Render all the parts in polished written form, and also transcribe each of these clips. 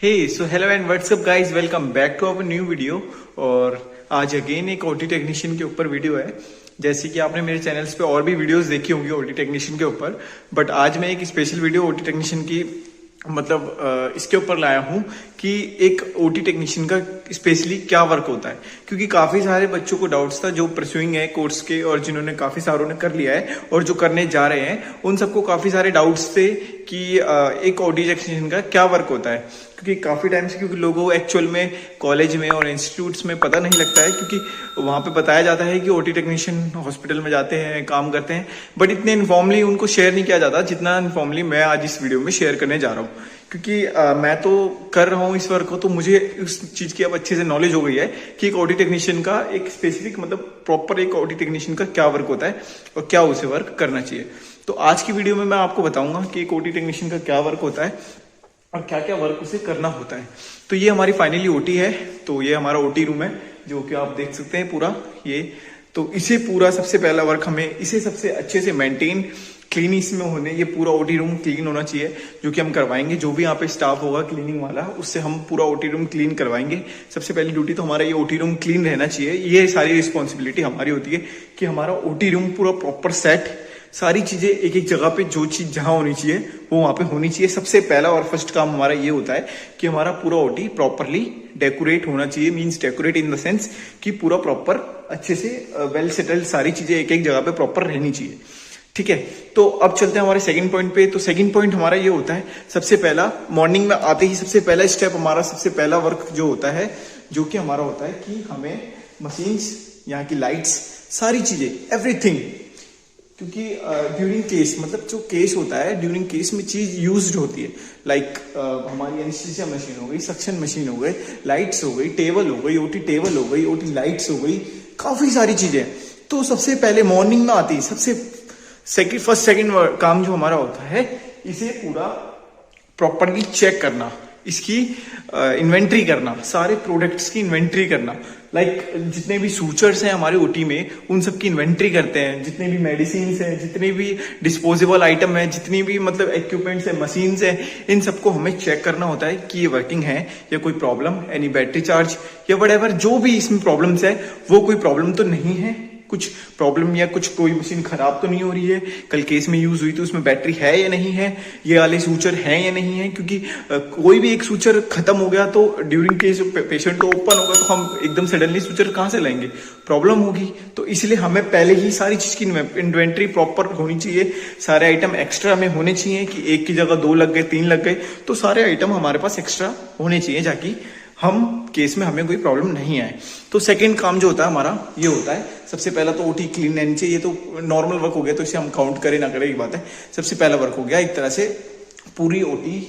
So hello and what's up guys, welcome back to our new video. और आज again एक OT technician के ऊपर वीडियो है। जैसे कि आपने मेरे चैनल्स पे और भी वीडियोस देखी होंगी ओटी टेक्नीशियन के ऊपर, बट आज मैं एक स्पेशल वीडियो ओटी टेक्नीशियन की इसके ऊपर लाया हूं कि एक ओटी टेक्नीशियन का स्पेशली क्या वर्क होता है। क्योंकि काफी सारे बच्चों को डाउट्स था जो परस्यूइंग है कोर्स के, और जिन्होंने काफी सारों ने कर लिया है और जो करने जा रहे हैं, उन सबको काफी सारे डाउट्स थे कि एक ओटी टेक्नीशियन का क्या वर्क होता है। क्योंकि काफी टाइम से क्योंकि लोगों को एक्चुअल में कॉलेज में और इंस्टीट्यूट्स में पता नहीं लगता है, क्योंकि वहां पे बताया जाता है कि ओटी टेक्नीशियन हॉस्पिटल में जाते हैं, काम करते हैं, बट इतने इन्फॉर्मली उनको शेयर नहीं किया जाता जितना इन्फॉर्मली मैं आज इस वीडियो में शेयर करने जा रहा हूँ। क्योंकि मैं तो कर रहा हूँ इस वर्क को, तो मुझे उस चीज की अब अच्छे से नॉलेज हो गई है कि एक ओटी टेक्नीशियन का एक स्पेसिफिक प्रॉपर एक ओटी टेक्नीशियन का क्या वर्क होता है और क्या उसे वर्क करना चाहिए। तो आज की वीडियो में मैं आपको बताऊंगा कि एक ओटी टेक्नीशियन का क्या वर्क होता है और क्या क्या वर्क उसे करना होता है। तो ये हमारी फाइनली ओटी है। तो ये हमारा ओटी रूम है जो कि आप देख सकते हैं पूरा ये। तो इसे पूरा सबसे पहला वर्क हमें इसे सबसे अच्छे से मेंटेन क्लीन इसमें होने, ये पूरा ओटी रूम क्लीन होना चाहिए, जो कि हम करवाएंगे। जो भी यहाँ पे स्टाफ होगा क्लीनिंग वाला, उससे हम पूरा ओटी रूम क्लीन करवाएंगे। सबसे पहली ड्यूटी तो हमारा ये ओटी रूम क्लीन रहना चाहिए। ये सारी रिस्पॉन्सिबिलिटी हमारी होती है कि हमारा ओटी रूम पूरा प्रॉपर सेट, सारी चीजें एक एक जगह पे जो चीज जहां होनी चाहिए वो वहां पे होनी चाहिए। सबसे पहला और फर्स्ट काम हमारा ये होता है कि हमारा पूरा ओटी प्रॉपरली डेकोरेट होना चाहिए। Means decorate in the sense कि पूरा प्रॉपर अच्छे से वेल सेटल्ड सारी चीजें एक एक जगह पे प्रॉपर रहनी चाहिए। ठीक है, तो अब चलते हैं हमारे सेकंड पॉइंट पे। तो सेकंड पॉइंट हमारा ये होता है, सबसे पहला मॉर्निंग में आते ही सबसे पहला स्टेप हमारा, सबसे पहला वर्क जो होता है, जो कि हमारा होता है कि हमें मशीन्स, यहाँ की लाइट्स, सारी चीजें, एवरीथिंग, क्योंकि ड्यूरिंग केस, मतलब जो केस होता है ड्यूरिंग केस में चीज यूज्ड होती है। लाइक हमारी एनेस्थीसिया मशीन हो गई, सक्शन मशीन हो गई, लाइट्स हो गई, टेबल हो गई, ओटी टेबल हो गई, ओटी लाइट्स हो गई, काफी सारी चीजें। तो सबसे पहले मॉर्निंग में आती है सबसे फर्स्ट सेकंड काम जो हमारा होता है, इसे पूरा प्रॉपरली चेक करना, इसकी इन्वेंट्री करना, सारे प्रोडक्ट्स की इन्वेंट्री करना। लाइक जितने भी सूचर्स हैं हमारे ओटी में, उन सब की इन्वेंट्री करते हैं। जितने भी मेडिसिन हैं, जितने भी डिस्पोजेबल आइटम है, जितनी भी मतलब इक्विपमेंट्स है, मशीन्स है, इन सबको हमें चेक करना होता है कि ये वर्किंग है या कोई प्रॉब्लम, एनी बैटरी चार्ज या वट जो भी इसमें प्रॉब्लम्स है, वो कोई प्रॉब्लम तो नहीं है, कुछ प्रॉब्लम या कुछ कोई मशीन खराब तो नहीं हो रही है, कल केस में यूज हुई तो उसमें बैटरी है या नहीं है, ये वाले सूचर है या नहीं है। क्योंकि कोई भी एक सूचर खत्म हो गया तो ड्यूरिंग केस पेशेंट को ओपन होगा तो हम एकदम सडनली सूचर कहां से लाएंगे, प्रॉब्लम होगी। तो इसलिए हमें पहले ही सारी चीज की इन्वेंट्री प्रॉपर होनी चाहिए। सारे आइटम एक्स्ट्रा हमें होने चाहिए कि एक की जगह 2 लग गए, 3 लग गए, तो सारे आइटम हमारे पास एक्स्ट्रा होने चाहिए ताकि हम केस में हमें कोई प्रॉब्लम नहीं आए। तो सेकंड काम जो होता है हमारा ये होता है, सबसे पहला तो ओटी क्लीन रहनी चाहिए। ये तो नॉर्मल वर्क हो गया, तो इसे हम काउंट करें ना करें एक बात है। सबसे पहला वर्क हो गया एक तरह से पूरी ओटी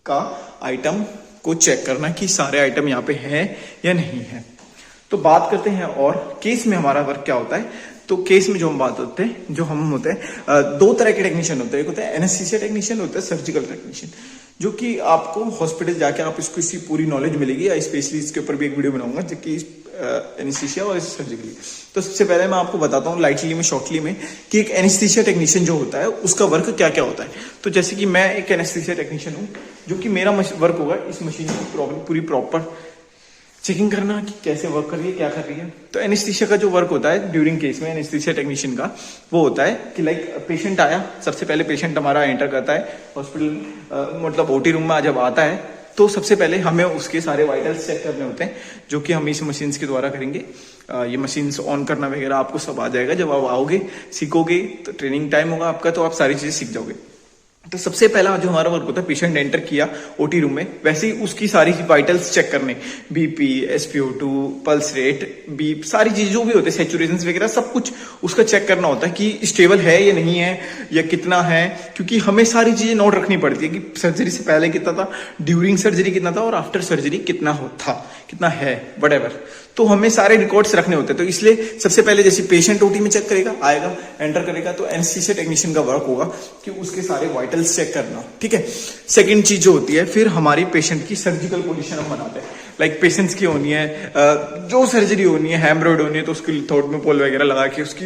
का आइटम को चेक करना कि सारे आइटम यहाँ पे हैं या नहीं है। तो बात करते हैं और केस में हमारा वर्क क्या होता है। तो केस में जो हम बात होते हैं, जो हम होते हैं, 2 तरह के टेक्नीशियन होते हैं। एक होता है एनेस्थीसिया टेक्नीशियन, होता है सर्जिकल टेक्नीशियन, जो कि आपको हॉस्पिटल जाके आप इसको इसकी पूरी नॉलेज मिलेगी। या स्पेशली इसके ऊपर भी एक वीडियो बनाऊंगा जो कि एनेस्थीसिया और सर्जिकली। तो सबसे पहले मैं आपको बताता हूँ लाइटली में, शॉर्टली में, कि एक एनेस्थीसिया टेक्नीशियन जो होता है उसका वर्क क्या क्या होता है। तो जैसे कि मैं एक एनेस्थीसिया टेक्नीशियन हूँ, जो कि मेरा वर्क होगा इस मशीन की पूरी प्रॉपर चेकिंग करना कि कैसे वर्क कर रही है, क्या कर रही है। तो एनेस्थीसिया का जो वर्क होता है ड्यूरिंग केस में एनेस्थीसिया टेक्नीशियन का, वो होता है कि लाइक पेशेंट आया, सबसे पहले पेशेंट हमारा एंटर करता है हॉस्पिटल, मतलब ओटी रूम में जब आता है, तो सबसे पहले हमें उसके सारे वाइटल्स चेक करने होते हैं, जो कि हम इस मशीन्स के द्वारा करेंगे। ये मशीन्स ऑन करना वगैरह आपको सब आ जाएगा। जब आप आओगे, सीखोगे, तो ट्रेनिंग टाइम होगा आपका, तो आप सारी चीजें सीख जाओगे। तो सबसे पहला जो हमारा वर्क होता है, पेशेंट एंटर किया ओटी रूम में, वैसे ही उसकी सारी वाइटल्स चेक करने, BP, SpO2, pulse rate, beep, सारी चीजें जो भी होते हैं, सैचुरेशन वगैरह सब कुछ उसका चेक करना होता है कि स्टेबल है या नहीं है, या कितना है। क्योंकि हमें सारी चीजें नोट रखनी पड़ती है कि सर्जरी से पहले कितना था, ड्यूरिंग सर्जरी कितना था, और आफ्टर सर्जरी कितना कितना है, वट। तो हमें सारे रिकॉर्ड्स रखने होते हैं। तो इसलिए सबसे पहले जैसे पेशेंट ओटी में चेक करेगा, आएगा, एंटर करेगा, तो एनेस्थीसिया टेक्नीशियन का वर्क होगा कि उसके सारे वाइटल्स चेक करना। ठीक है, सेकंड चीज जो होती है, फिर हमारी पेशेंट की सर्जिकल पोजीशन हम बनाते हैं। लाइक पेशेंट्स की होनी है, जो सर्जरी होनी है, हेमरॉइड होनी है, तो उसके थ्रोट में पोल वगैरह लगा के उसकी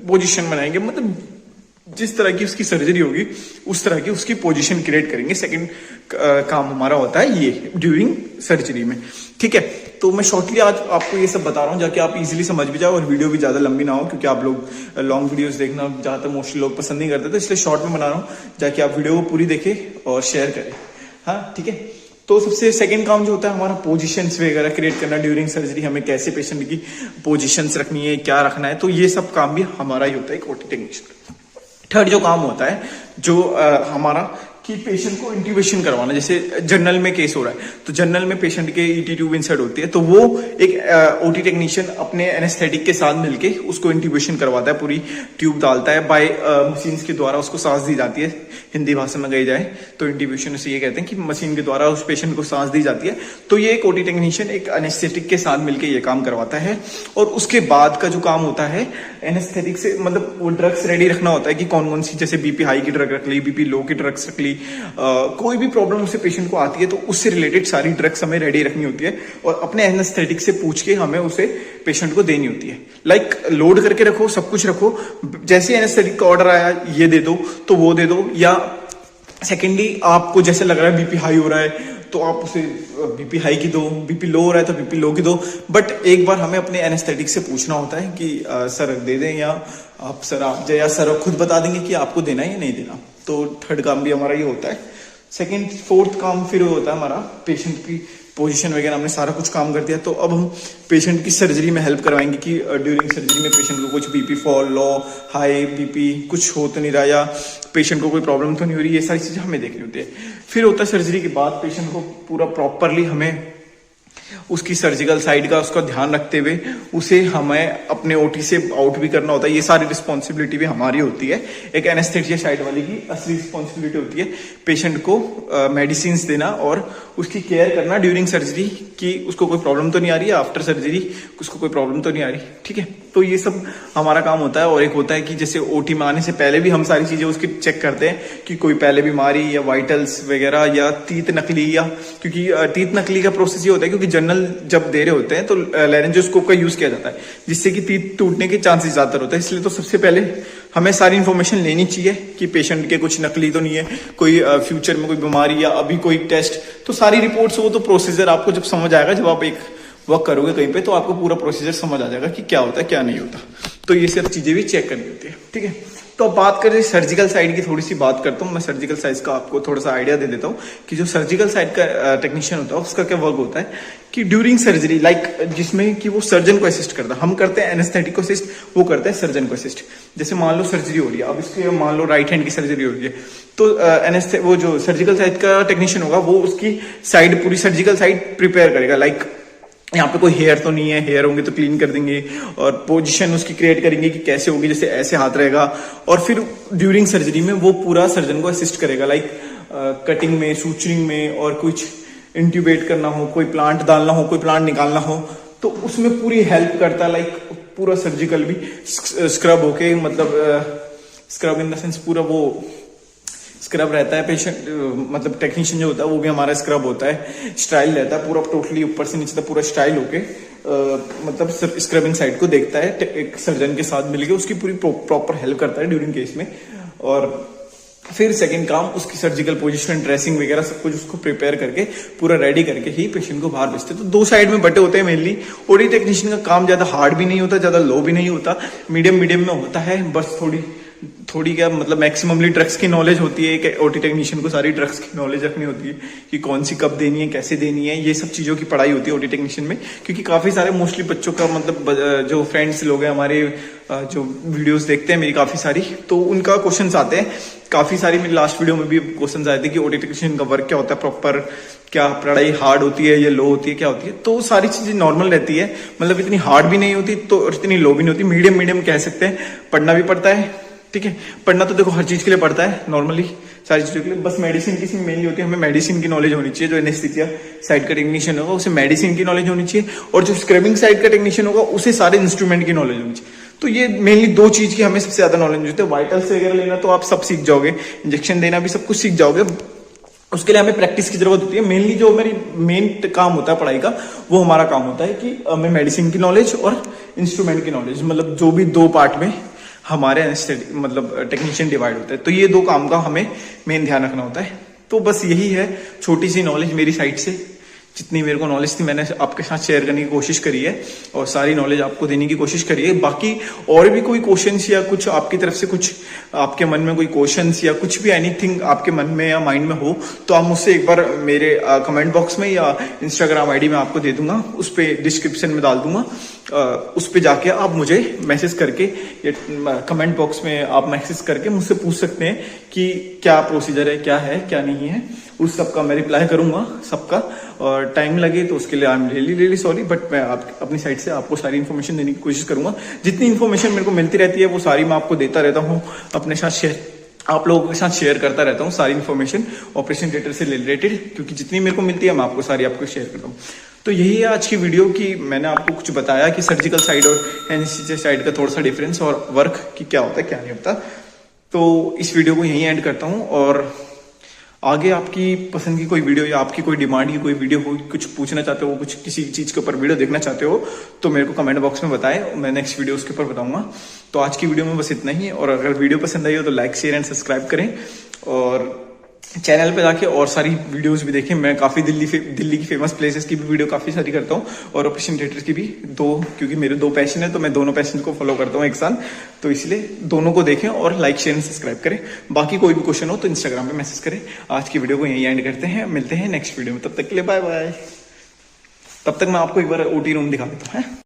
पोजीशन बनाएंगे। मतलब जिस तरह की उसकी सर्जरी होगी उस तरह की उसकी पोजीशन क्रिएट करेंगे। सेकंड काम हमारा होता है ये ड्यूरिंग सर्जरी में, ठीक है। तो मैं शॉर्टली आज आपको ये सब बता रहा हूँ जाके आप इजीली समझ भी जाओ और वीडियो भी ज्यादा लंबी ना हो, क्योंकि आप लोग लॉन्ग वीडियोस देखना ज्यादातर मोस्टली लोग पसंद नहीं करते, तो इसलिए शॉर्ट में बना रहा हूँ जाके आप वीडियो को पूरी देखें और शेयर करें। हाँ ठीक है। तो सबसे सेकंड काम जो होता है हमारा पोजीशंस वगैरह क्रिएट करना ड्यूरिंग सर्जरी, हमें कैसे पेशेंट की पोजीशंस रखनी है, क्या रखना है, तो ये सब काम भी हमारा ही होता है एक ओटी टेक्नीशियन। थर्ड जो काम होता है जो हमारा कि पेशेंट को इंट्यूबेशन करवाना, जैसे जनरल में केस हो रहा है तो जनरल में पेशेंट के ईटी ट्यूब इंसर्ट होती है, तो वो एक ओटी टेक्नीशियन अपने एनेस्थेटिक के साथ मिलके उसको इंट्यूबेशन करवाता है, पूरी ट्यूब डालता है, बाय मशीन के द्वारा उसको सांस दी जाती है। हिंदी भाषा में गई जाए तो इंट्यूबेशन से ये कहते हैं कि मशीन के द्वारा उस पेशेंट को सांस दी जाती है। तो ये एक ओटी टेक्नीशियन एक एनेस्थेटिक के साथ मिलकर ये काम करवाता है। और उसके बाद का जो काम होता है एनेस्थेटिक से मतलब वो ड्रग्स रेडी रखना होता है कि कौन कौन सी, जैसे बीपी हाई की ड्रग रख ली, बीपी लो की ड्रग्स रख ली, कोई भी प्रॉब्लम उसे पेशेंट को आती है तो उससे रिलेटेड सारी ड्रग्स हमें रेडी रखनी होती है और अपने एनेस्थेटिक से पूछ के हमें उसे पेशेंट को देनी होती है। लाइक लोड करके रखो, सब कुछ रखो, जैसे एनेस्थेटिक का ऑर्डर आया ये दे दो तो वो दे दो, या सेकेंडली आपको जैसे लग रहा है बीपी हाई हो रहा है तो आप उसे बीपी हाई की दो, बीपी लो हो रहा है तो बीपी लो की दो। बट एक बार हमें अपने एनेस्थेटिक से पूछना होता है कि सर दे दें या आप सर खुद बता देंगे कि आपको देना है या नहीं देना। तो थर्ड काम भी हमारा ये होता है। सेकंड फोर्थ काम फिर होता है हमारा पेशेंट की पोजीशन वगैरह, हमने सारा कुछ काम कर दिया तो अब हम पेशेंट की सर्जरी में हेल्प करवाएंगे कि ड्यूरिंग सर्जरी में पेशेंट को कुछ बीपी फॉल, लो, हाई बीपी कुछ हो तो नहीं रहा, या पेशेंट को कोई प्रॉब्लम तो नहीं हो रही, ये सारी चीजें हमें देखनी होती है। फिर होता है सर्जरी के बाद पेशेंट को पूरा प्रॉपरली हमें उसकी सर्जिकल साइड का उसका ध्यान रखते हुए उसे हमें अपने ओटी से आउट भी करना होता है। ये सारी रिस्पॉन्सिबिलिटी भी हमारी होती है। एक एनेस्थेटिया साइड वाले की असली रिस्पॉन्सिबिलिटी होती है पेशेंट को मेडिसिन देना और उसकी केयर करना ड्यूरिंग सर्जरी, कि उसको कोई प्रॉब्लम तो नहीं आ रही है, आफ्टर सर्जरी उसको कोई प्रॉब्लम तो नहीं आ रही, ठीक है। तो ये सब हमारा काम होता है। और एक होता है कि जैसे ओटी में आने से पहले भी हम सारी चीजें उसकी चेक करते हैं कि कोई पहले बीमारी या वाइटल्स वगैरह या तीत नकली, या क्योंकि तीत नकली का प्रोसेस ये होता है क्योंकि जनरल जब दे रहे होते हैं तो लैरेंजोस्कोप का यूज किया जाता है जिससे कि तीत टूटने के चांसेस ज्यादा होते हैं। इसलिए तो सबसे पहले हमें सारी इन्फॉर्मेशन लेनी चाहिए कि पेशेंट के कुछ नकली तो नहीं है, कोई फ्यूचर में कोई बीमारी या अभी कोई टेस्ट, तो सारी रिपोर्ट्स वो तो प्रोसीजर आपको जब समझ आएगा, जब आप एक वर्क करोगे कहीं पे तो आपको पूरा प्रोसीजर समझ आ जाएगा कि क्या होता है क्या नहीं होता। तो ये सब चीजें भी चेक करनी होती है, ठीक है। तो अब बात करें सर्जिकल साइड की, थोड़ी सी बात करता हूँ मैं सर्जिकल साइड का, आपको थोड़ा सा आइडिया दे देता हूँ कि जो सर्जिकल साइड का टेक्नीशियन होता है उसका क्या वर्क होता है कि ड्यूरिंग सर्जरी जिसमें कि वो सर्जन को असिस्ट करता है। हम करते हैं एनेस्थेटिक को असिस्ट, वो करते हैं सर्जन को असिस्ट। जैसे मान लो सर्जरी हो रही है, अब इसके मान लो राइट हैंड की सर्जरी हो रही है तो वो जो सर्जिकल साइड का टेक्नीशियन होगा वो उसकी साइड पूरी सर्जिकल साइड प्रिपेयर करेगा। लाइक यहाँ पे कोई हेयर तो नहीं है, हेयर होंगे तो क्लीन कर देंगे और पोजीशन उसकी क्रिएट करेंगे कि कैसे होगी, जैसे ऐसे हाथ रहेगा। और फिर ड्यूरिंग सर्जरी में वो पूरा सर्जन को असिस्ट करेगा, लाइक कटिंग में, सूचरिंग में, और कुछ इंट्यूबेट करना हो, कोई प्लांट डालना हो, कोई प्लांट निकालना हो तो उसमें पूरी हेल्प करता है। लाइक पूरा सर्जिकल भी स्क्रब होके, मतलब स्क्रब इन द सेंस पूरा वो स्क्रब रहता है पेशेंट, मतलब टेक्नीशियन जो होता है वो भी हमारा स्क्रब होता है, स्टाइल रहता है पूरा टोटली ऊपर से नीचे तक पूरा स्टाइल होके मतलब स्क्रबिंग साइड को देखता है, एक सर्जन के साथ मिलके उसकी पूरी प्रॉपर हेल्प करता है ड्यूरिंग केस में। और फिर सेकंड काम उसकी सर्जिकल पोजीशन, ड्रेसिंग वगैरह सब कुछ उसको प्रिपेयर करके पूरा रेडी करके ही पेशेंट को बाहर भेजते हैं। तो दो साइड में बटे होते हैं मेनली। ओटी टेक्नीशियन का काम ज्यादा हार्ड भी नहीं होता, ज्यादा लो भी नहीं होता, मीडियम में होता है। बस थोड़ी क्या मतलब मैक्सिममली ड्रग्स की नॉलेज होती है। एक ओटी टेक्नीशियन को सारी ड्रग्स की नॉलेज रखनी होती है कि कौन सी कब देनी है, कैसे देनी है, ये सब चीजों की पढ़ाई होती है ओटी टेक्नीशियन में। क्योंकि काफी सारे मोस्टली बच्चों का मतलब जो फ्रेंड्स लोग हैं हमारे जो वीडियोस देखते हैं मेरी काफी सारी, तो उनका क्वेश्चंस आते हैं काफी सारी। मेरी लास्ट वीडियो में भी क्वेश्चंस आए थे कि ओटी टेक्नीशियन का वर्क क्या होता है प्रॉपर, क्या पढ़ाई हार्ड होती है या लो होती है, क्या होती है। तो सारी चीजें नॉर्मल रहती है, मतलब इतनी हार्ड भी नहीं होती तो इतनी लो भी नहीं होती, मीडियम कह सकते हैं। पढ़ना भी पड़ता है, ठीक है। पढ़ना तो देखो हर चीज के लिए पड़ता है नॉर्मली, सारी चीजों के लिए। बस मेडिसिन की मेनली होती है, हमें मेडिसिन की नॉलेज होनी चाहिए। जो एनेस्थीसिया साइड का टेक्नीशियन होगा उसे मेडिसिन की नॉलेज होनी चाहिए, और जो स्क्रबिंग साइड का टेक्नीशियन होगा उसे सारे इंस्ट्रूमेंट की नॉलेज होनी चाहिए। तो ये मेनली दो चीज की हमें सबसे ज्यादा नॉलेज होती है। वाइटल्स वगैरह लेना तो आप सब सीख जाओगे, इंजेक्शन देना भी सब कुछ सीख जाओगे, उसके लिए हमें प्रैक्टिस की जरूरत होती है। मेनली जो मेरी मेन काम होता है पढ़ाई का, वो हमारा काम होता है कि हमें मेडिसिन की नॉलेज और इंस्ट्रूमेंट की नॉलेज, मतलब जो भी दो पार्ट में हमारे मतलब टेक्नीशियन डिवाइड होता है। तो ये दो काम का हमें मेन ध्यान रखना होता है। तो बस यही है छोटी सी नॉलेज मेरी साइड से, जितनी मेरे को नॉलेज थी मैंने आपके साथ शेयर करने की कोशिश करी है और सारी नॉलेज आपको देने की कोशिश करी है। बाकी और भी कोई क्वेश्चंस या कुछ आपकी तरफ से कुछ आपके मन में कोई क्वेश्चंस या कुछ भी एनीथिंग आपके मन में या माइंड में हो तो आप मुझसे एक बार मेरे कमेंट बॉक्स में या इंस्टाग्राम आईडी में आपको दे दूंगा, उस पर डिस्क्रिप्शन में डाल दूंगा, उस पर जाके आप मुझे मैसेज करके या कमेंट बॉक्स में आप मैसेज करके मुझसे पूछ सकते हैं कि क्या प्रोसीजर है, क्या है क्या नहीं है। उस सब का मैं रिप्लाई करूंगा सबका, और टाइम लगे तो उसके लिए I am really sorry, but मैं अपनी साइड से आपको सारी इन्फॉर्मेशन देने की कोशिश करूंगा। जितनी इन्फॉर्मेशन मेरे को मिलती रहती है वो सारी मैं आपको देता रहता हूँ, अपने साथ शेयर आप लोगों के साथ शेयर करता रहता हूँ सारी इन्फॉर्मेशन ऑपरेशन थिएटर से रिलेटेड, क्योंकि जितनी मेरे को मिलती है मैं आपको सारी आपको शेयर करता हूँ। तो यही है आज की वीडियो की मैंने आपको कुछ बताया कि सर्जिकल साइड और एनेस्थीसिया साइड का थोड़ा सा डिफरेंस और वर्क की क्या होता है क्या नहीं होता। तो इस वीडियो को यहीं एंड करता हूँ, और आगे आपकी पसंद की कोई वीडियो या आपकी कोई डिमांड की कोई वीडियो हो, कुछ पूछना चाहते हो, कुछ किसी चीज के ऊपर वीडियो देखना चाहते हो तो मेरे को कमेंट बॉक्स में बताएं, मैं नेक्स्ट वीडियो उसके ऊपर बताऊंगा। तो आज की वीडियो में बस इतना ही, और अगर वीडियो पसंद आई हो तो लाइक शेयर एंड सब्सक्राइब करें, और चैनल पे जाके और सारी वीडियोस भी देखें। मैं काफी दिल्ली की फेमस प्लेसेस की भी वीडियो काफी सारी करता हूँ, और ऑपरेशन थिएटर की भी दो, क्योंकि मेरे दो पैशन है तो मैं दोनों पैशन को फॉलो करता हूँ एक साथ। तो इसलिए दोनों को देखें और लाइक शेयर एंड सब्सक्राइब करें। बाकी कोई भी क्वेश्चन हो तो इंस्टाग्राम पे मैसेज करें। आज की वीडियो को यहीं एंड करते हैं, मिलते हैं नेक्स्ट वीडियो में, तब तक के लिए बाय बाय। तब तक मैं आपको एक बार ओटी रूम दिखा देता हूँ।